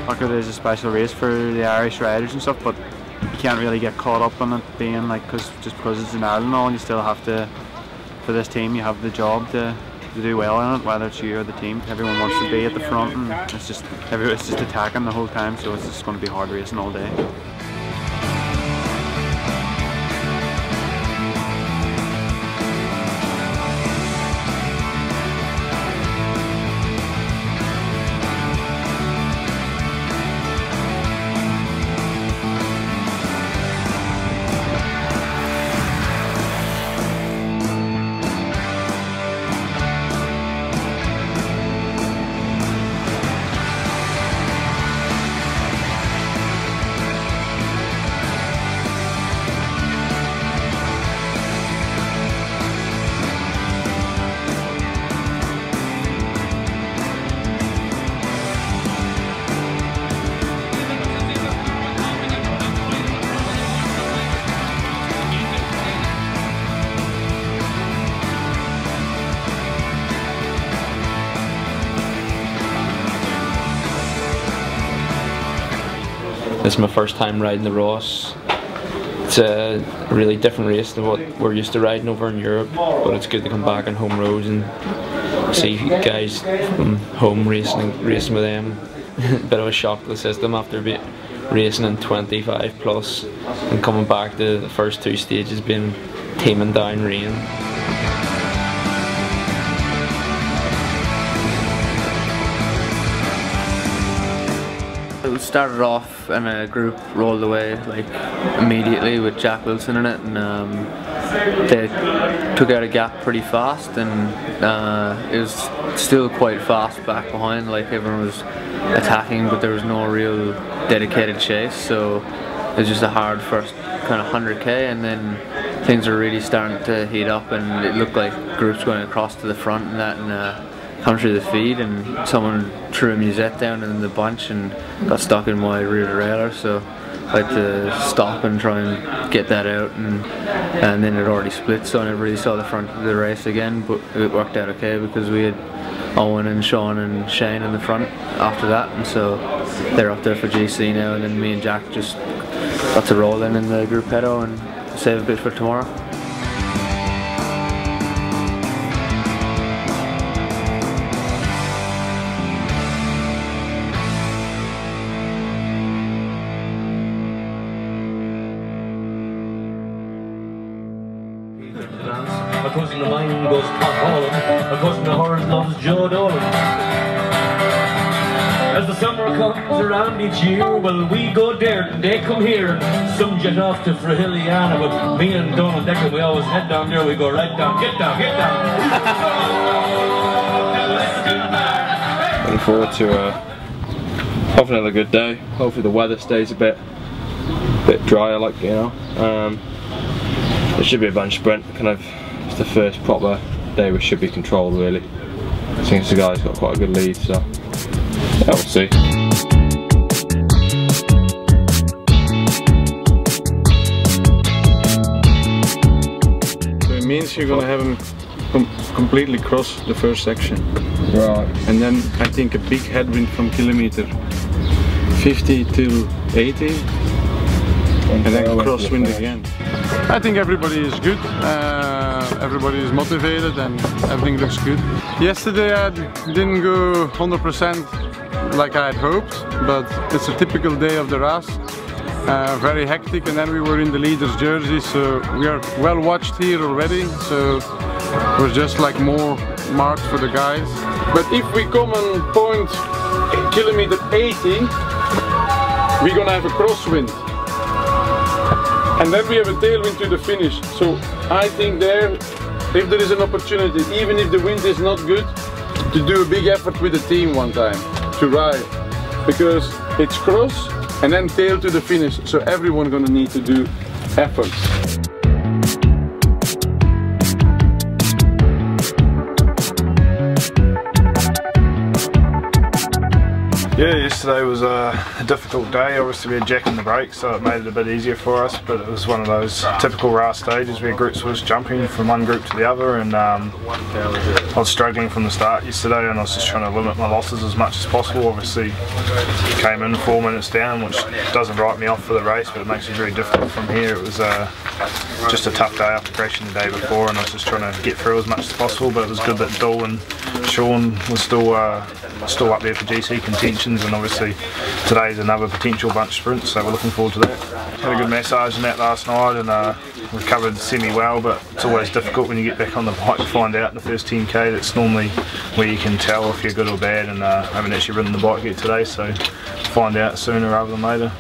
Look, it is a special race for the Irish riders and stuff, but you can't really get caught up on it being like, just because it's in Ireland and all, you still have to, for this team, you have the job to do well in it, whether it's you or the team. Everyone wants to be at the front, and it's just attacking the whole time, so it's just going to be hard racing all day. This is my first time riding the Rás. It's a really different race than what we're used to riding over in Europe, but it's good to come back on home roads and see guys from home racing with them. Bit of a shock to the system after racing in 25 plus and coming back to the first two stages being teaming down rain. It started off and a group rolled away like immediately with Jack Wilson in it, and they took out a gap pretty fast, and it was still quite fast back behind, like everyone was attacking but there was no real dedicated chase, so it was just a hard first kind of 100k, and then things were really starting to heat up and it looked like groups going across to the front and that, and come through the feed, and someone threw a musette down in the bunch and got stuck in my rear derailleur, so I had to stop and try and get that out, and then it already split, so I never really saw the front of the race again, but it worked out okay because we had Owen and Sean and Shane in the front after that, and so they're up there for GC now, and then me and Jack just got to roll in the group pedo and save a bit for tomorrow. A cousin of mine goes Tom Holland, a cousin of hers loves Joe Dolan. As the summer comes around each year, well, we go there and they come here, and some jet off to Frahiliana, but me and Donald Decker, we always head down there, we go right down, get down, get down. Looking forward to hopefully another good day. Hopefully the weather stays a bit drier, like, you know. It should be a bunch sprint, kind of it's the first proper day we should be controlled really. I think the guy's got quite a good lead, so yeah, we'll see. So it means you're gonna have him completely cross the first section. Right. And then I think a big headwind from kilometer 50 to 80. And then crosswind again. I think everybody is good, everybody is motivated and everything looks good. Yesterday I didn't go 100% like I had hoped, but it's a typical day of the Rás. Very hectic, and then we were in the leader's jersey, so we are well watched here already, so it was just like more marks for the guys. But if we come on point kilometer 80, we're gonna have a crosswind. And then we have a tailwind to the finish, so I think there, if there is an opportunity, even if the wind is not good, to do a big effort with the team one time, to ride. Because it's cross and then tail to the finish, so everyone's gonna need to do efforts. Yeah, yesterday was a difficult day. Obviously we had Jack in the break, so it made it a bit easier for us, but it was one of those typical Rás stages where groups was jumping from one group to the other, and I was struggling from the start yesterday, and I was just trying to limit my losses as much as possible. Obviously came in 4 minutes down, which doesn't write me off for the race, but it makes it very difficult from here. It was just a tough day after crashing the day before, and I was just trying to get through as much as possible, but it was good that Dul and Sean was still up there for GC contentions, and obviously today's another potential bunch sprint, so we're looking forward to that. Had a good massage in that last night, and recovered semi-well, but it's always difficult when you get back on the bike to find out in the first 10k. That's normally where you can tell if you're good or bad, and I haven't actually ridden the bike yet today, so find out sooner rather than later.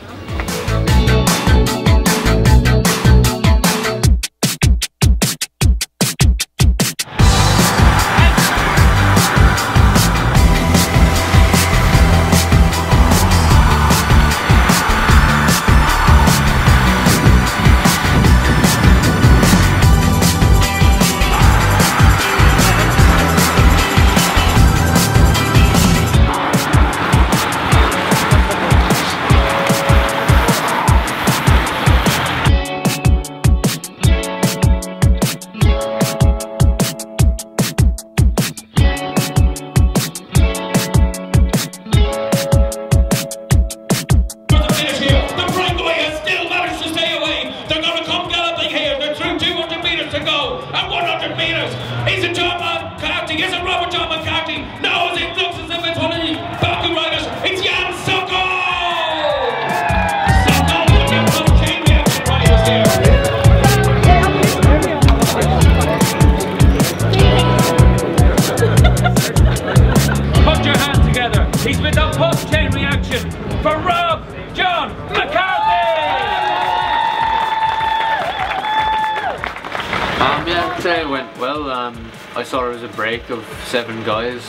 Today it went well. I saw there was a break of 7 guys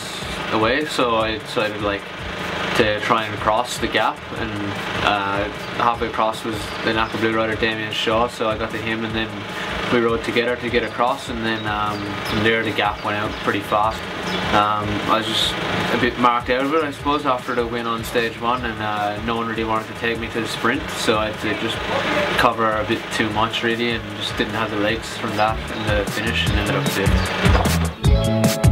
away, so I decided to try and cross the gap, and halfway across was the Naka Blue rider Damien Shaw, so I got to him, and then we rode together to get across, and then from there the gap went out pretty fast. I was just a bit marked out of it, I suppose, after the win on stage 1, and no one really wanted to take me to the sprint, so I had to just cover a bit too much really, and just didn't have the legs from that in the finish, and ended up 5th.